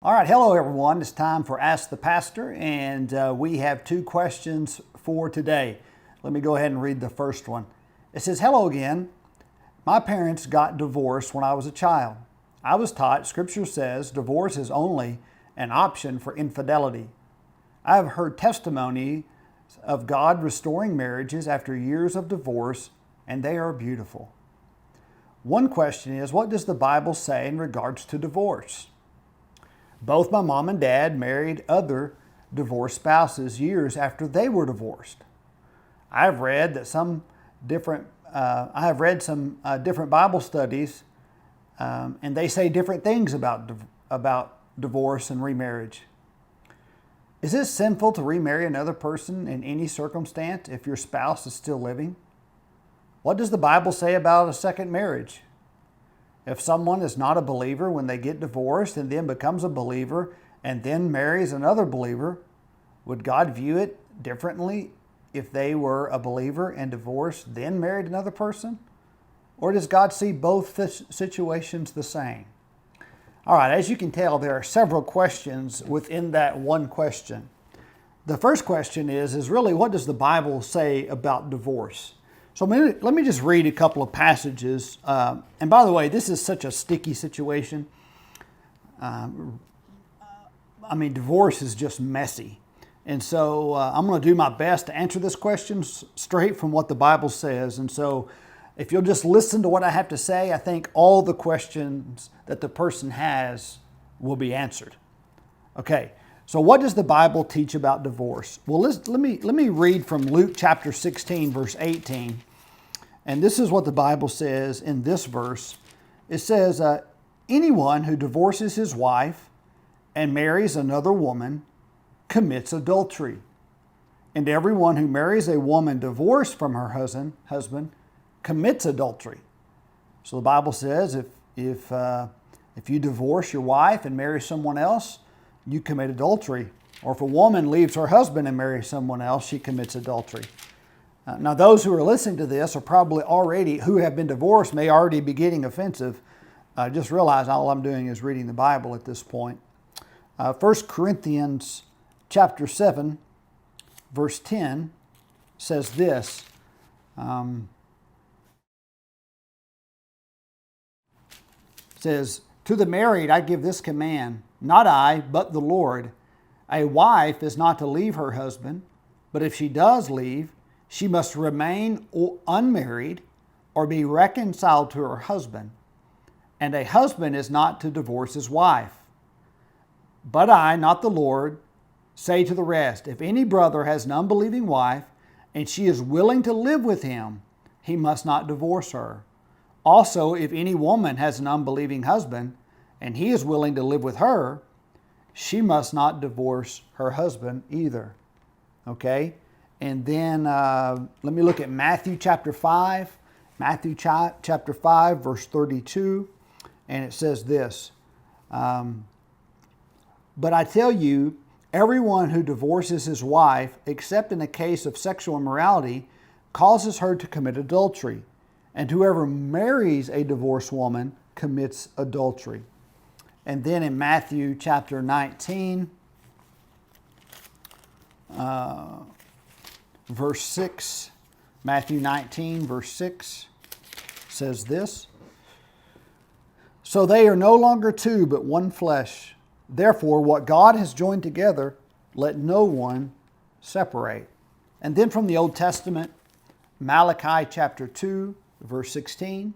All right, hello everyone. It's time for Ask the Pastor, and we have two questions for today. Let me go ahead and read the first one. It says, "Hello again. My parents got divorced when I was a child. I was taught Scripture says divorce is only an option for infidelity. I have heard testimony of God restoring marriages after years of divorce, and they are beautiful. One question is, what does the Bible say in regards to divorce? Both my mom and dad married other divorced spouses years after they were divorced. I have read some different Bible studies, and they say different things about divorce and remarriage. Is it sinful to remarry another person in any circumstance if your spouse is still living? What does the Bible say about a second marriage? If someone is not a believer when they get divorced and then becomes a believer and then marries another believer, would God view it differently if they were a believer and divorced then married another person? Or does God see both situations the same?" All right, as you can tell, there are several questions within that one question. The first question is really, what does the Bible say about divorce? So let me just read a couple of passages. And by the way, this is such a sticky situation. Divorce is just messy. And so I'm going to do my best to answer this question straight from what the Bible says. And so if you'll just listen to what I have to say, I think all the questions that the person has will be answered. Okay, so what does the Bible teach about divorce? Well, let me read from Luke chapter 16, verse 18. And this is what the Bible says in this verse. It says, anyone who divorces his wife and marries another woman commits adultery. And everyone who marries a woman divorced from her husband commits adultery. So the Bible says if you divorce your wife and marry someone else, you commit adultery. Or if a woman leaves her husband and marries someone else, she commits adultery. Now, those who are listening to this are probably already, who have been divorced, may already be getting offensive. Just realize all I'm doing is reading the Bible at this point. 1 Corinthians chapter 7, verse 10 says this. Says, "To the married I give this command, not I, but the Lord. A wife is not to leave her husband, but if she does leave, she must remain unmarried or be reconciled to her husband. And a husband is not to divorce his wife. But I, not the Lord, say to the rest, if any brother has an unbelieving wife, and she is willing to live with him, he must not divorce her. Also, if any woman has an unbelieving husband, and he is willing to live with her, she must not divorce her husband either." Okay? And then let me look at Matthew chapter 5. Matthew chapter 5, verse 32. And it says this, "But I tell you, everyone who divorces his wife, except in a case of sexual immorality, causes her to commit adultery. And whoever marries a divorced woman commits adultery." And then in Matthew chapter 19, verse 6, Matthew 19, verse 6 says this, "So they are no longer two, but one flesh. Therefore, what God has joined together, let no one separate." And then from the Old Testament, Malachi chapter 2, verse 16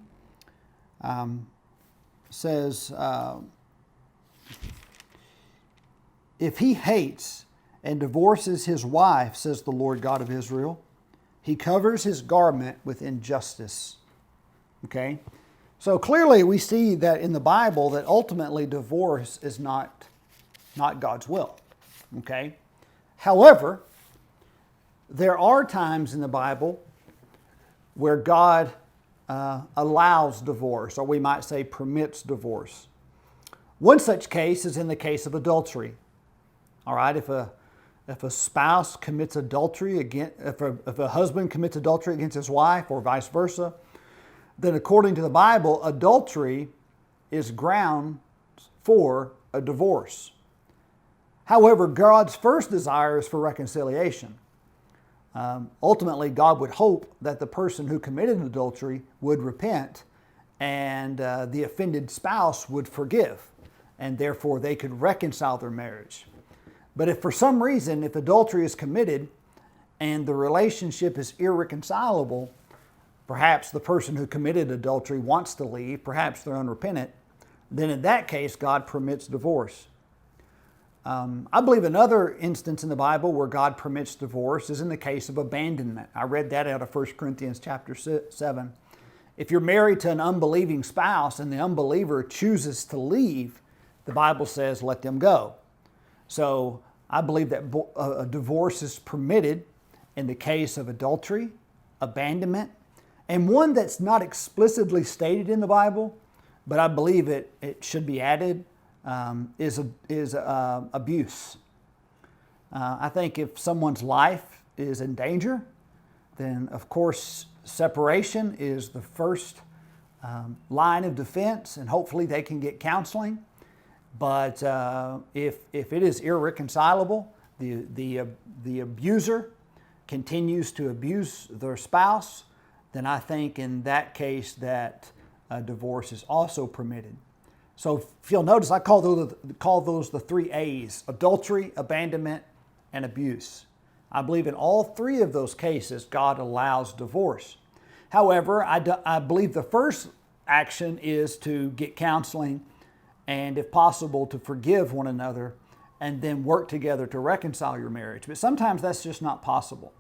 says, "If he hates and divorces his wife, says the Lord God of Israel, he covers his garment with injustice." Okay? So clearly we see that in the Bible that ultimately divorce is not God's will. Okay? However, there are times in the Bible where God allows divorce, or we might say permits divorce. One such case is in the case of adultery. All right, if a spouse commits adultery if a husband commits adultery against his wife, or vice versa, then according to the Bible, adultery is ground for a divorce. However, God's first desire is for reconciliation. Ultimately, God would hope that the person who committed adultery would repent and the offended spouse would forgive, and therefore they could reconcile their marriage. But if for some reason, if adultery is committed and the relationship is irreconcilable, perhaps the person who committed adultery wants to leave, perhaps they're unrepentant, then in that case, God permits divorce. I believe another instance in the Bible where God permits divorce is in the case of abandonment. I read that out of 1 Corinthians chapter 7. If you're married to an unbelieving spouse and the unbeliever chooses to leave, the Bible says let them go. So I believe that a divorce is permitted in the case of adultery, abandonment, and one that's not explicitly stated in the Bible, but I believe it should be added, is abuse. I think if someone's life is in danger, then of course separation is the first line of defense, and hopefully they can get counseling. But if it is irreconcilable, the abuser continues to abuse their spouse, then I think in that case that divorce is also permitted. So if you'll notice, I call those the 3 A's: adultery, abandonment, and abuse. I believe in all 3 of those cases, God allows divorce. However, I believe the first action is to get counseling and, if possible, to forgive one another and then work together to reconcile your marriage. But sometimes that's just not possible.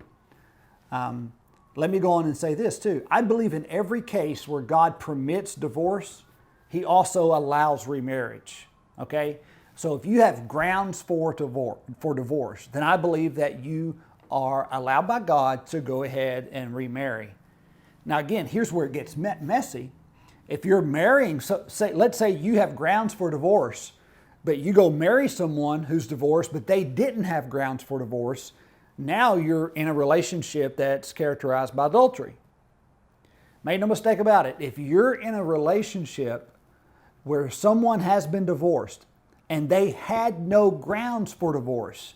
Let me go on and say this too. I believe in every case where God permits divorce, He also allows remarriage. Okay? So if you have grounds for divorce, then I believe that you are allowed by God to go ahead and remarry. Now again, here's where it gets messy. If you're marrying, let's say you have grounds for divorce, but you go marry someone who's divorced, but they didn't have grounds for divorce, now you're in a relationship that's characterized by adultery. Make no mistake about it. If you're in a relationship where someone has been divorced and they had no grounds for divorce,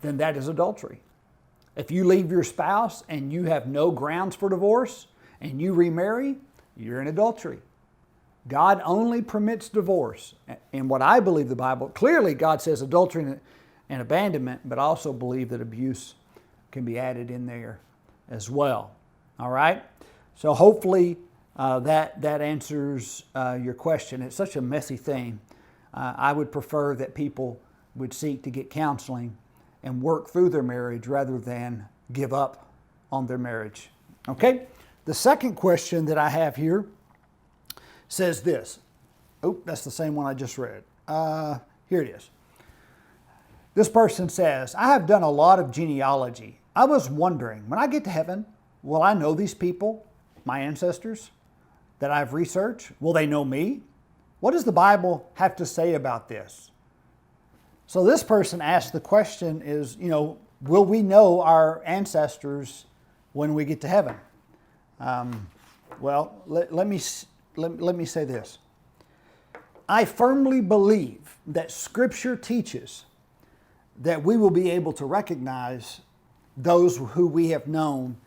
then that is adultery. If you leave your spouse and you have no grounds for divorce and you remarry, you're in adultery. God only permits divorce. And what I believe the Bible, clearly God says adultery and abandonment, but I also believe that abuse can be added in there as well. All right? So hopefully that answers your question. It's such a messy thing. I would prefer that people would seek to get counseling and work through their marriage rather than give up on their marriage. Okay? The second question that I have here says this. Oh, that's the same one I just read. Here it is. This person says, I have done a lot of genealogy. I was wondering, when I get to heaven, will I know these people, my ancestors, that I've researched? Will they know me? What does the Bible have to say about this? So this person asked the question is, will we know our ancestors when we get to heaven? Well, let me say this. I firmly believe that Scripture teaches that we will be able to recognize those who we have known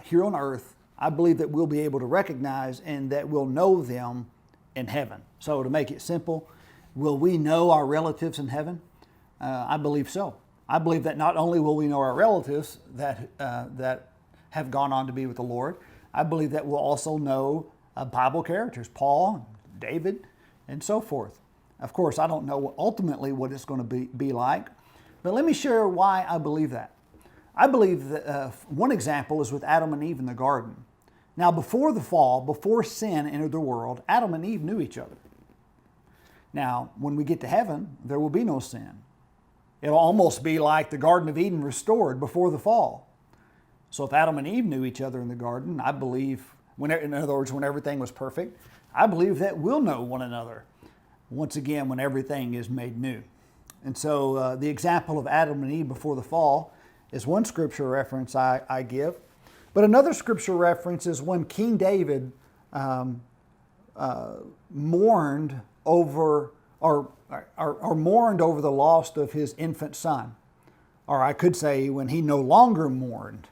here on earth. I believe that we'll be able to recognize and that we'll know them in heaven. So to make it simple, will we know our relatives in heaven? I believe so. I believe that not only will we know our relatives that have gone on to be with the Lord, I believe that we'll also know Bible characters, Paul, David, and so forth. Of course, I don't know ultimately what it's going to be like, but let me share why I believe that. I believe that one example is with Adam and Eve in the garden. Now, before the fall, before sin entered the world, Adam and Eve knew each other. Now, when we get to heaven, there will be no sin. It'll almost be like the Garden of Eden restored before the fall. So if Adam and Eve knew each other in the garden, I believe, in other words, when everything was perfect, I believe that we'll know one another once again when everything is made new. And so the example of Adam and Eve before the fall is one scripture reference I give. But another scripture reference is when King David mourned over or mourned over the loss of his infant son. Or I could say when he no longer mourned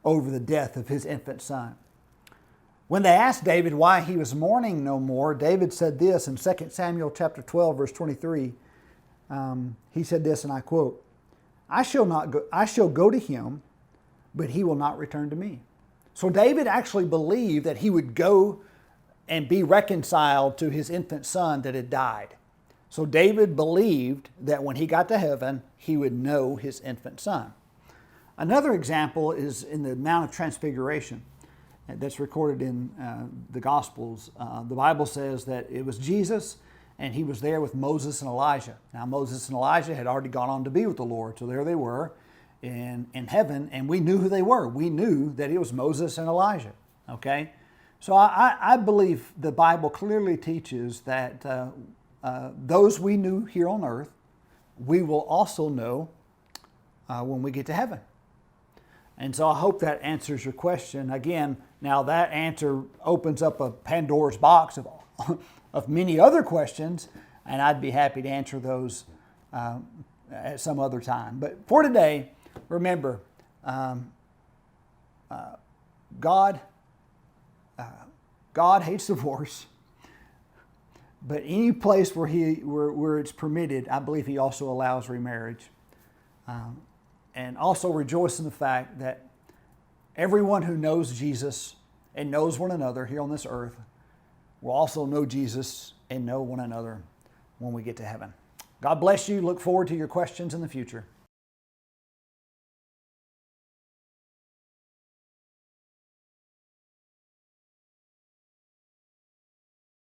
over the death of his infant son. When they asked David why he was mourning no more, David said this in 2 Samuel chapter 12, verse 23. He said this, and I quote, I shall go to him, but he will not return to me. So David actually believed that he would go and be reconciled to his infant son that had died. So David believed that when he got to heaven, he would know his infant son. Another example is in the Mount of Transfiguration that's recorded in the Gospels. The Bible says that it was Jesus, and he was there with Moses and Elijah. Now Moses and Elijah had already gone on to be with the Lord, so there they were in heaven, and we knew who they were. We knew that it was Moses and Elijah, okay? So I believe the Bible clearly teaches that those we knew here on earth, we will also know when we get to heaven. And so I hope that answers your question. Again, now that answer opens up a Pandora's box of many other questions, and I'd be happy to answer those at some other time. But for today, remember, God hates divorce. But any place where it's permitted, I believe he also allows remarriage. And also rejoice in the fact that everyone who knows Jesus and knows one another here on this earth will also know Jesus and know one another when we get to heaven. God bless you. Look forward to your questions in the future.